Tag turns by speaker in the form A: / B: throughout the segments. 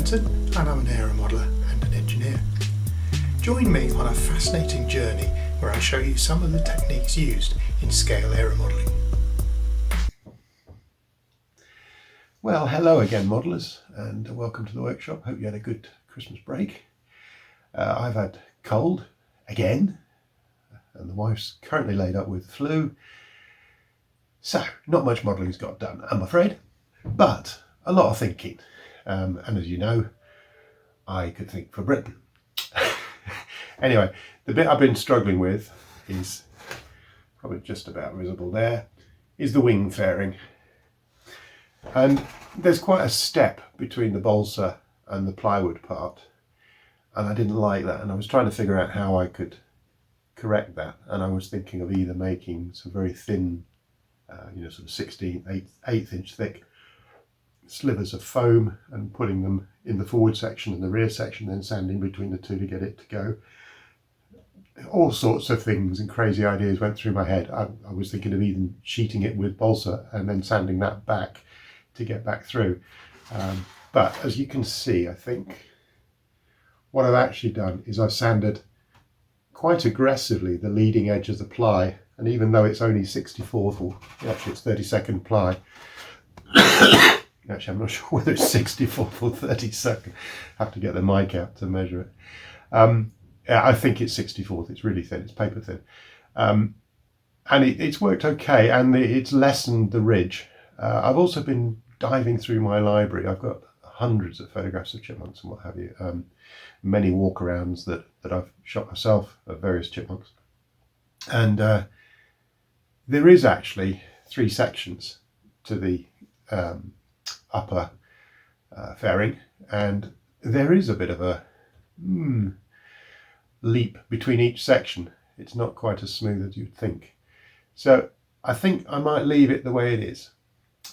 A: Burton and I'm an aeromodeller and an engineer. Join me on a fascinating journey where I show you some of the techniques used in scale aeromodelling. Well, hello again modellers, and welcome to the workshop. Hope you had a good Christmas break. I've had cold again, and the wife's currently laid up with flu. So, not much modelling's got done, I'm afraid, but a lot of thinking. And as you know, I could think for Britain. Anyway, the bit I've been struggling with is, probably just about visible there, is the wing fairing. And there's quite a step between the balsa and the plywood part, and I didn't like that, and I was trying to figure out how I could correct that, and I was thinking of either making some very thin, sort of 16, 8th inch thick slivers of foam and putting them in the forward section and the rear section, then sanding between the two to get it to go. All sorts of things and crazy ideas went through my head. I was thinking of even sheeting it with balsa and then sanding that back to get back through. But as you can see, I think what I've actually done is I've sanded quite aggressively the leading edge of the ply, and even though it's only 64th, or actually it's 32nd ply, actually I'm not sure whether it's 64th or 32nd, have to get the mic out to measure it. I think it's 64th, it's really thin, it's paper thin. And it's worked okay, and it's lessened the ridge. I've also been diving through my library. I've got hundreds of photographs of chipmunks and what have you, many walkarounds that I've shot myself of various chipmunks. And there is actually 3 sections to the upper fairing, and there is a bit of a leap between each section. It's not quite as smooth as you'd think. So I think I might leave it the way it is,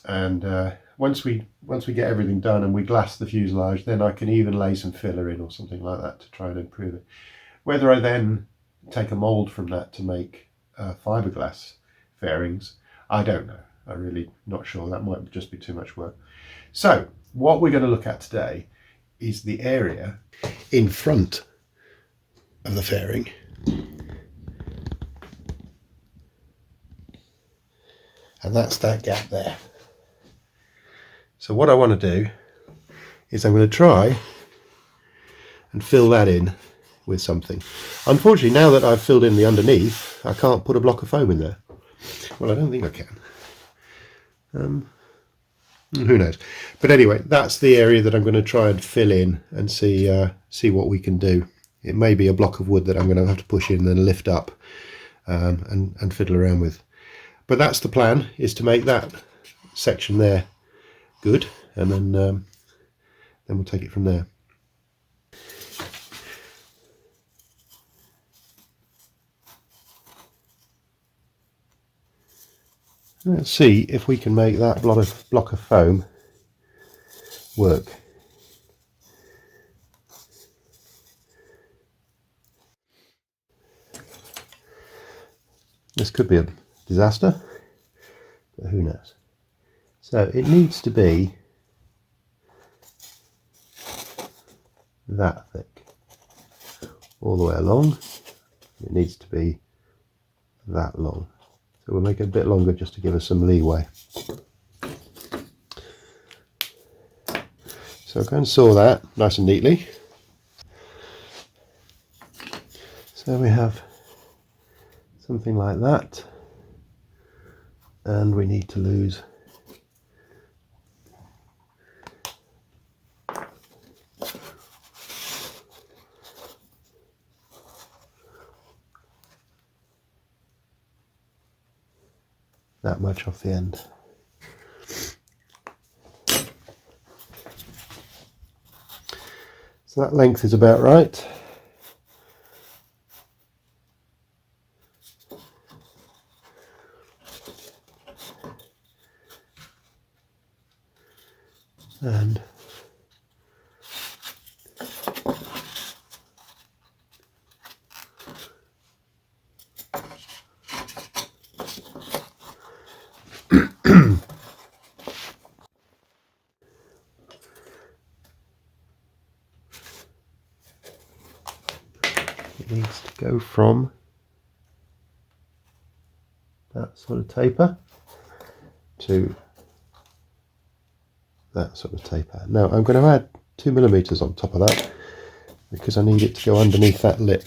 A: and once we get everything done and we glass the fuselage, then I can even lay some filler in or something like that to try and improve it. Whether I then take a mould from that to make fiberglass fairings, I don't know. I'm really not sure. That might just be too much work. So what we're going to look at today is the area in front of the fairing. And that's that gap there. So what I want to do is I'm going to try and fill that in with something. Unfortunately, now that I've filled in the underneath, I can't put a block of foam in there. Well, I don't think I can. Who knows? But anyway, that's the area that I'm going to try and fill in and see what we can do. It may be a block of wood that I'm going to have to push in and lift up and fiddle around with. But that's the plan, is to make that section there good, and then we'll take it from there. Let's see if we can make that block of foam work. This could be a disaster, but who knows. So it needs to be that thick all the way along. It needs to be that long. So we'll make it a bit longer just to give us some leeway. So go and saw that nice and neatly. So we have something like that, and we need to lose that much off the end. So that length is about right. And needs to go from that sort of taper to that sort of taper. Now I'm going to add 2mm on top of that because I need it to go underneath that lip.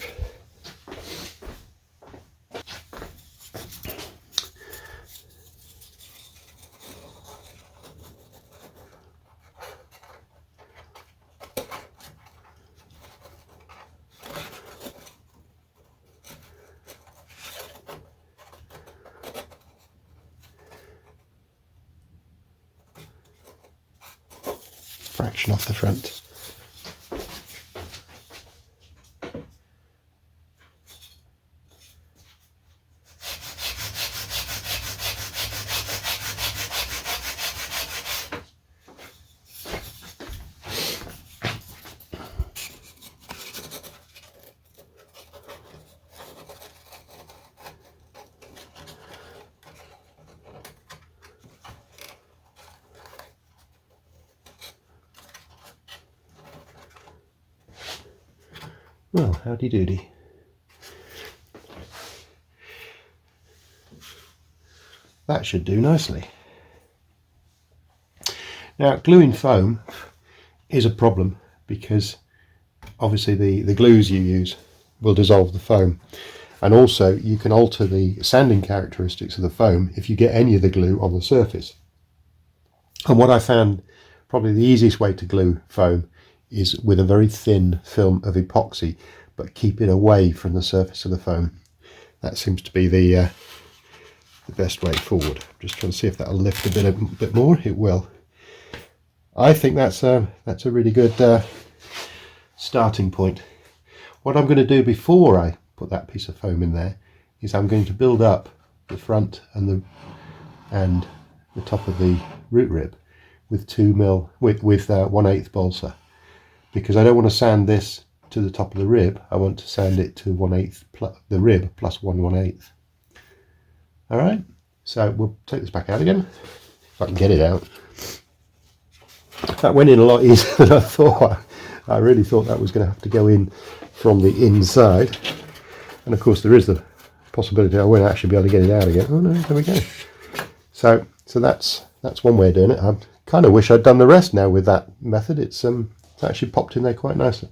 A: Fraction off the front. Well, howdy doody. That should do nicely. Now, gluing foam is a problem because obviously the glues you use will dissolve the foam, and also you can alter the sanding characteristics of the foam if you get any of the glue on the surface. And what I found probably the easiest way to glue foam is with a very thin film of epoxy, but keep it away from the surface of the foam. That seems to be the best way forward. I'm just trying to see if that'll lift a bit more. It will. I think that's a really good starting point. What I'm going to do before I put that piece of foam in there is I'm going to build up the front and the top of the root rib with 2mm with 1/8 balsa, because I don't want to sand this to the top of the rib. I want to sand it to 1/8 the rib plus 1/8. All right, so we'll take this back out again if I can get it out. That went in a lot easier than I thought. I really thought that was going to have to go in from the inside, and of course there is the possibility I won't actually be able to get it out again. Oh no, there we go. So that's one way of doing it. I kind of wish I'd done the rest now with that method. It's actually popped in there quite nicely.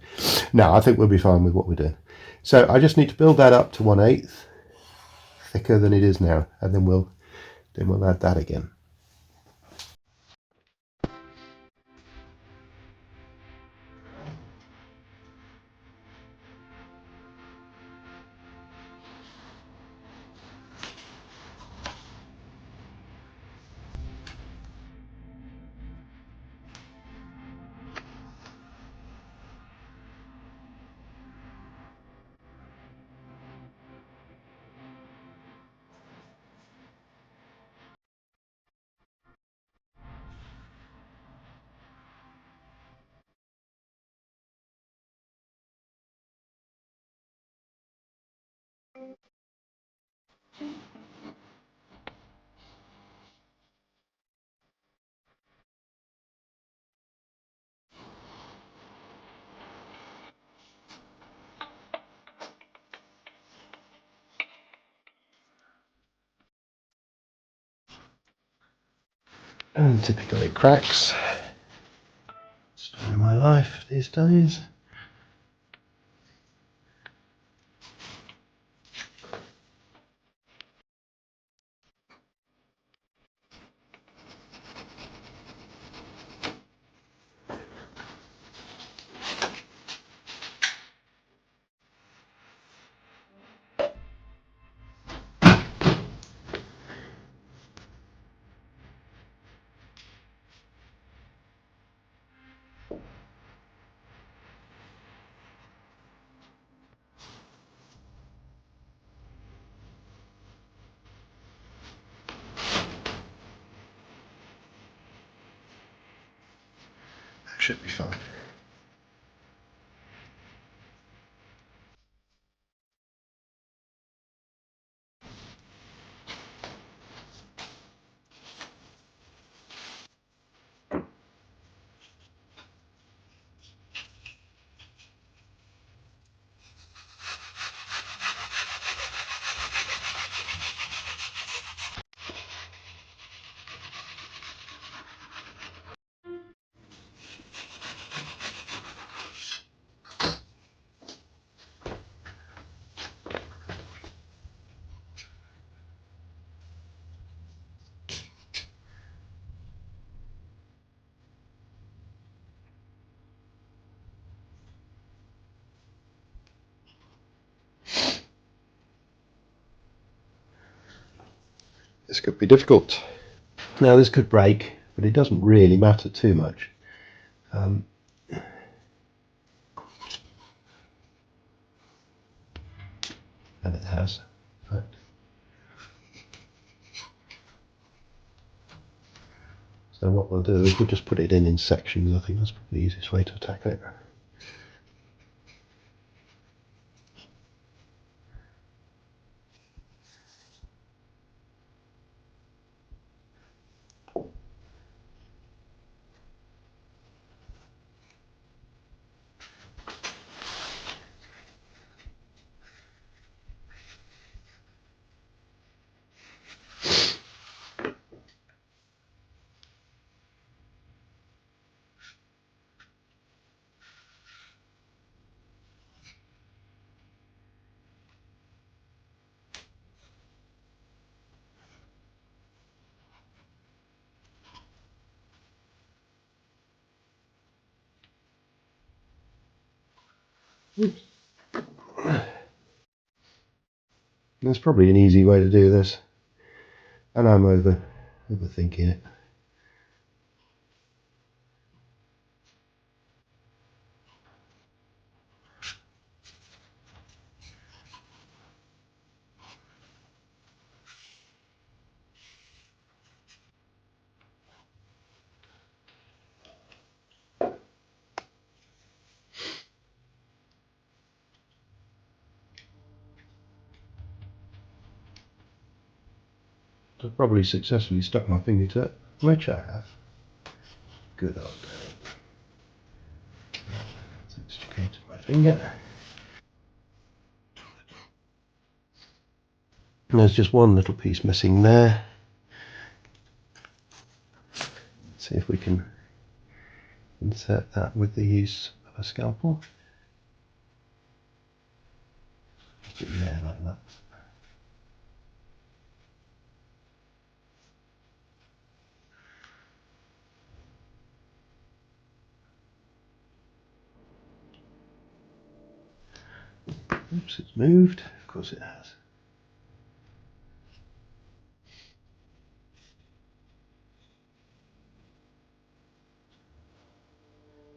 A: No, I think we'll be fine with what we're doing. So I just need to build that up to 1/8 thicker than it is now, and then we'll add that again. And typically it cracks. Story of my life these days. That should be fine. this could be difficult. Now this could break, but it doesn't really matter too much. And it has, in fact. So what we'll do is we'll just put it in sections. I think that's probably the easiest way to attack it. There's probably an easy way to do this, and I'm overthinking it. I've probably successfully stuck my finger to it, which I have. Good old. Extricated my finger. And there's just one little piece missing there. Let's see if we can insert that with the use of a scalpel. Yeah, like that. Oops, it's moved. Of course it has.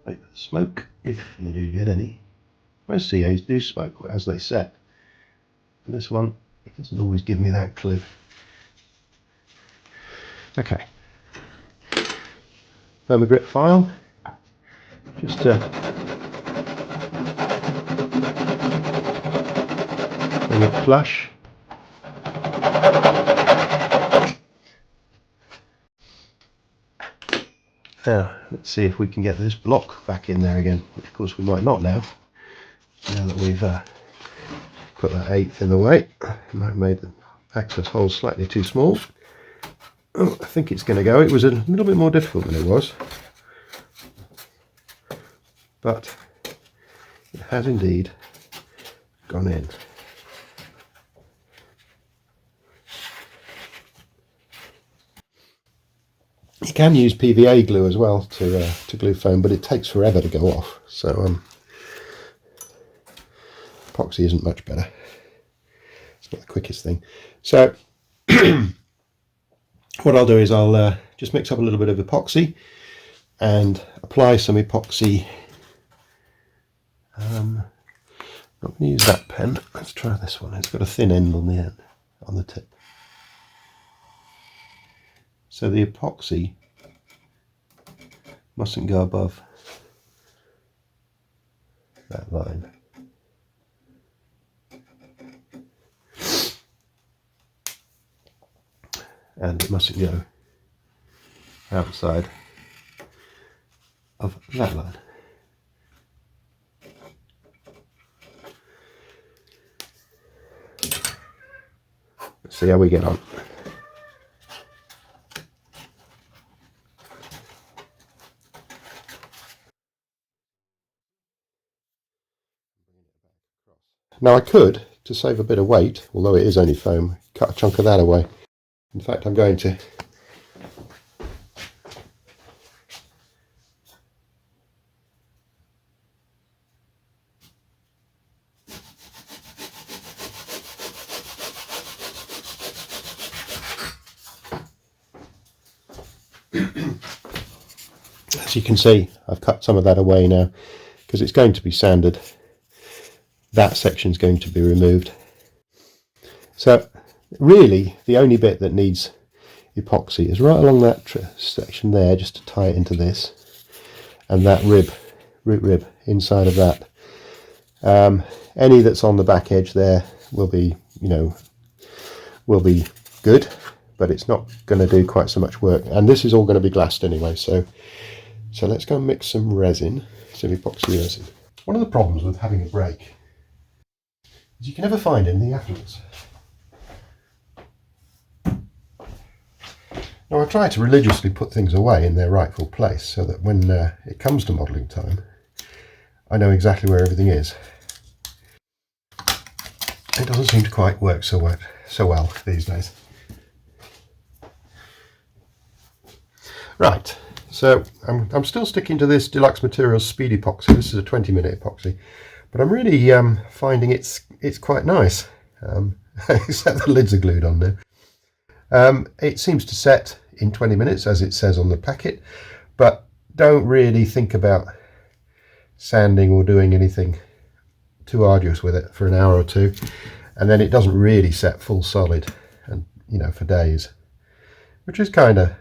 A: Wait for the smoke, if you do get any. Most CAs do smoke as they set. And this one, it doesn't always give me that clue. Okay. Thermogrit file. Just bring it flush. Now, let's see if we can get this block back in there again. Of course, we might not now that we've put that 1/8 in the way. Might have made the access hole slightly too small. Oh, I think it's going to go. It was a little bit more difficult than it was, but it has indeed gone in. You can use PVA glue as well to glue foam, but it takes forever to go off. So epoxy isn't much better. It's not the quickest thing. So what I'll do is I'll just mix up a little bit of epoxy and apply some epoxy. I'm not going to use that pen. Let's try this one. It's got a thin end on the end, on the tip. So the epoxy mustn't go above that line. And it mustn't go outside of that line. Let's see how we get on. Now I could, to save a bit of weight, although it is only foam, cut a chunk of that away. In fact, I'm going to. As you can see, I've cut some of that away now because it's going to be sanded. That section is going to be removed. So really the only bit that needs epoxy is right along that section there, just to tie it into this, and that root rib inside of that. Any that's on the back edge there will be, will be good, but it's not going to do quite so much work. And this is all going to be glassed anyway, so let's go and mix some resin, some epoxy resin. One of the problems with having a break is you can never find anything afterwards. Now I try to religiously put things away in their rightful place so that when it comes to modelling time, I know exactly where everything is. It doesn't seem to quite work so well these days. Right, so I'm still sticking to this Deluxe Materials Speed Epoxy. This is a 20-minute epoxy, but I'm really finding it's quite nice, except the lids are glued on now. It seems to set in 20 minutes, as it says on the packet, but don't really think about sanding or doing anything too arduous with it for an hour or two, and then it doesn't really set full solid, and for days, which is kind of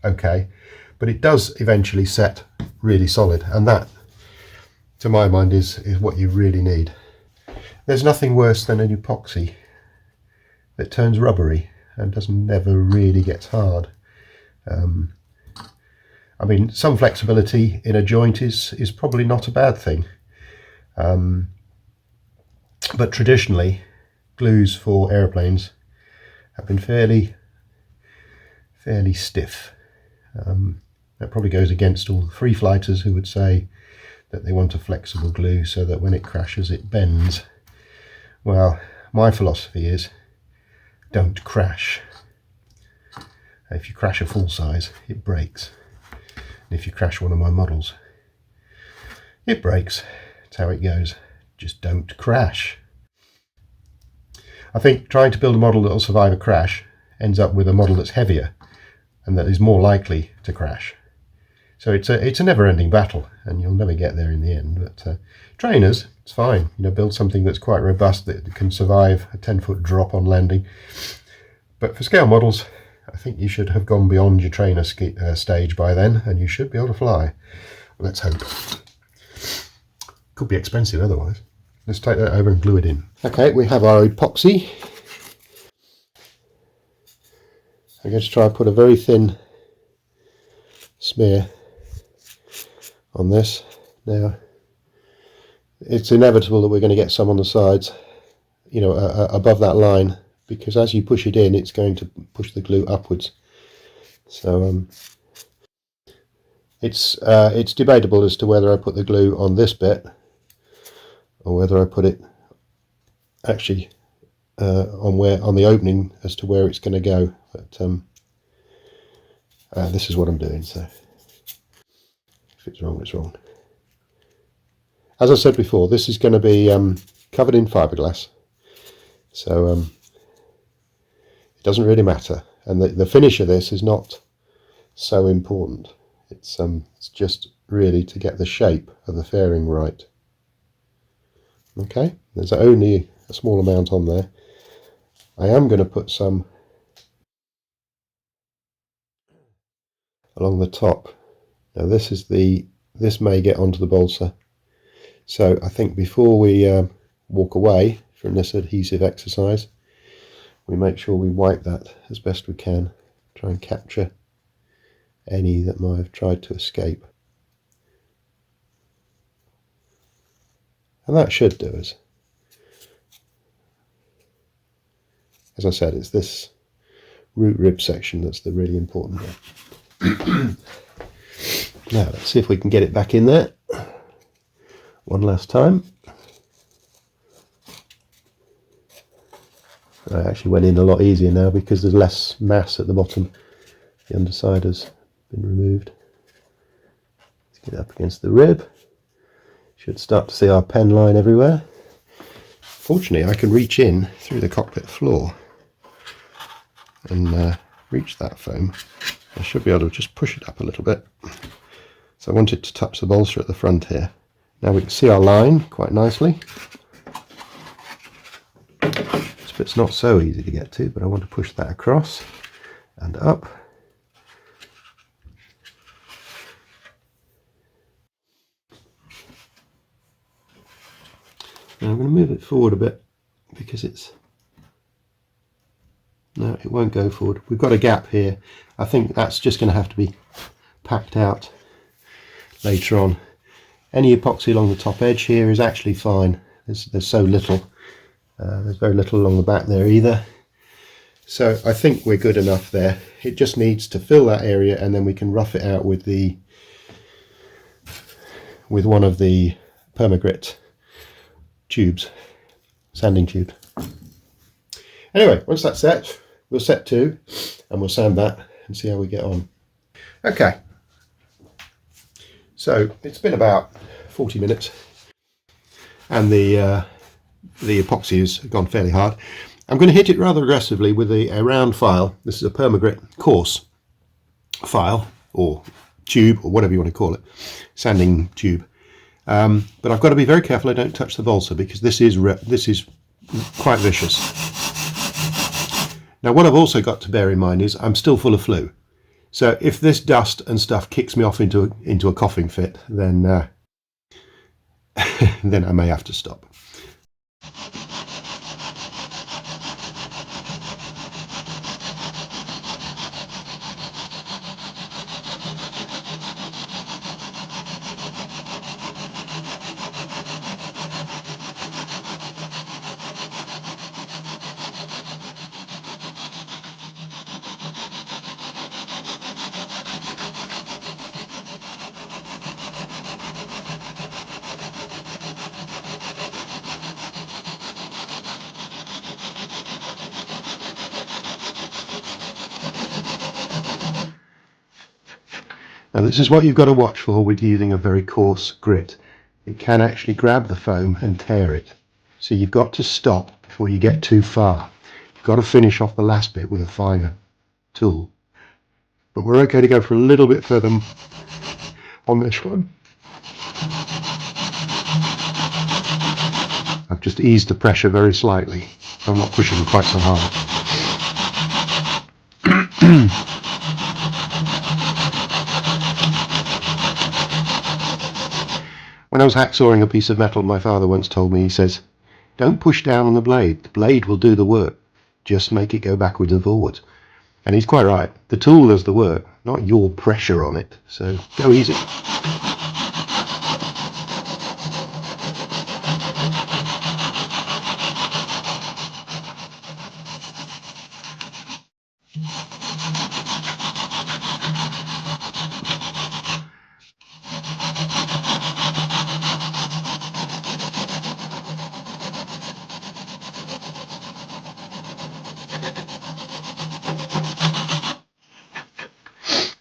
A: okay, but it does eventually set really solid, and that, to my mind, is what you really need. There's nothing worse than an epoxy that turns rubbery and never really gets hard. I mean, some flexibility in a joint is probably not a bad thing, but traditionally glues for aeroplanes have been fairly stiff. That probably goes against all the free flighters who would say that they want a flexible glue so that when it crashes it bends. Well, my philosophy is don't crash. If you crash a full size, it breaks. And if you crash one of my models, it breaks. That's how it goes. Just don't crash. I think trying to build a model that will survive a crash ends up with a model that's heavier and that is more likely to crash. So it's a never-ending battle, and you'll never get there in the end. But trainers, it's fine. Build something that's quite robust, that can survive a 10-foot drop on landing. But for scale models, I think you should have gone beyond your trainer stage by then, and you should be able to fly. Let's hope. Could be expensive otherwise. Let's take that over and glue it in. Okay, we have our epoxy. I'm going to try and put a very thin smear on this. Now, it's inevitable that we're going to get some on the sides, above that line, because as you push it in, it's going to push the glue upwards. So it's debatable as to whether I put the glue on this bit or whether I put it actually on the opening as to where it's going to go. But this is what I'm doing. So if it's wrong, it's wrong. As I said before, this is going to be covered in fiberglass, so it doesn't really matter, and the finish of this is not so important. It's just really to get the shape of the fairing right. Okay, there's only a small amount on there. I am going to put some along the top. Now this may get onto the balsa, so I think before we walk away from this adhesive exercise, we make sure we wipe that as best we can, try and capture any that might have tried to escape. And that should do us. As I said, it's this root rib section that's the really important one. Now let's see if we can get it back in there one last time. I actually went in a lot easier now because there's less mass at the bottom. The underside has been removed. Let's get it up against the rib. Should start to see our pen line everywhere. Fortunately, I can reach in through the cockpit floor and reach that foam I should be able to just push it up a little bit. So I want it to touch the balsa at the front here. Now we can see our line quite nicely. This bit's not so easy to get to, but I want to push that across and up. And I'm going to move it forward a bit because no, it won't go forward. We've got a gap here. I think that's just going to have to be packed out later on. Any epoxy along the top edge here is actually fine. There's so little. There's very little along the back there either. So I think we're good enough there. It just needs to fill that area, and then we can rough it out with one of the Permagrit tubes, sanding tube. Anyway, once that's set, we'll set to and we'll sand that and see how we get on. Okay, so it's been about 40 minutes and the epoxy has gone fairly hard. I'm going to hit it rather aggressively with a round file. This is a Permagrit coarse file or tube or whatever you want to call it, sanding tube. But I've got to be very careful I don't touch the balsa because this is quite vicious. Now what I've also got to bear in mind is I'm still full of flu. So if this dust and stuff kicks me off into a coughing fit, then then I may have to stop. Now this is what you've got to watch for with using a very coarse grit. It can actually grab the foam and tear it. So you've got to stop before you get too far. You've got to finish off the last bit with a finer tool. But we're okay to go for a little bit further on this one. I've just eased the pressure very slightly. I'm not pushing quite so hard. When I was hacksawing a piece of metal, my father once told me, he says, don't push down on the blade will do the work, just make it go backwards and forwards. And he's quite right, the tool does the work, not your pressure on it, so go easy.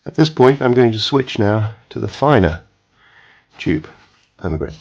A: At this point I'm going to switch now to the finer tube Permagrit.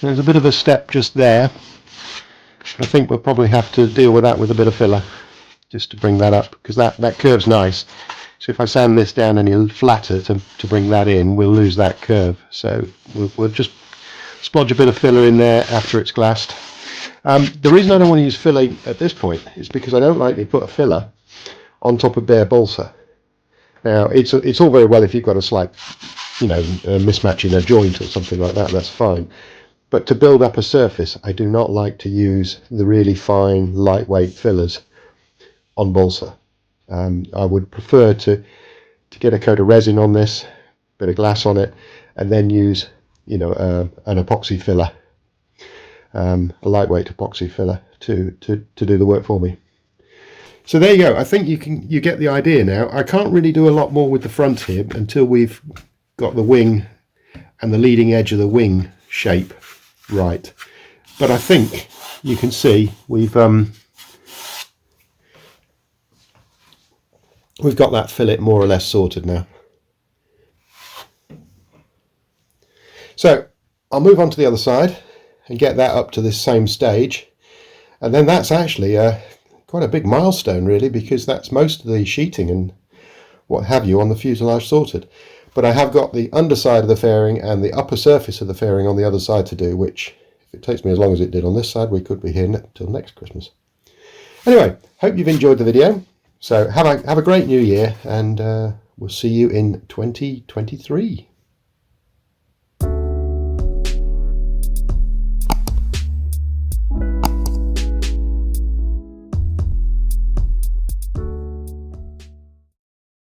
A: There's a bit of a step just there. I think we'll probably have to deal with that with a bit of filler just to bring that up, because that curve's nice. So if I sand this down any flatter to bring that in, we'll lose that curve. So we'll just splodge a bit of filler in there after it's glassed. The reason I don't want to use filler at this point is because I don't like to put a filler on top of bare balsa. Now it's all very well if you've got a slight, mismatch in a joint or something like that, that's fine. But to build up a surface, I do not like to use the really fine, lightweight fillers on balsa. I would prefer to to get a coat of resin on this, bit of glass on it, and then use, you know, an epoxy filler, a lightweight epoxy filler to do the work for me. So there you go. I think you get the idea now. I can't really do a lot more with the front here until we've got the wing and the leading edge of the wing shape right. But I think you can see we've got that fillet more or less sorted now. So I'll move on to the other side and get that up to this same stage, and then that's actually quite a big milestone really, because that's most of the sheeting and what have you on the fuselage sorted. But I have got the underside of the fairing and the upper surface of the fairing on the other side to do, which, if it takes me as long as it did on this side, we could be here till next Christmas. Anyway, hope you've enjoyed the video. So have a great new year, and we'll see you in 2023.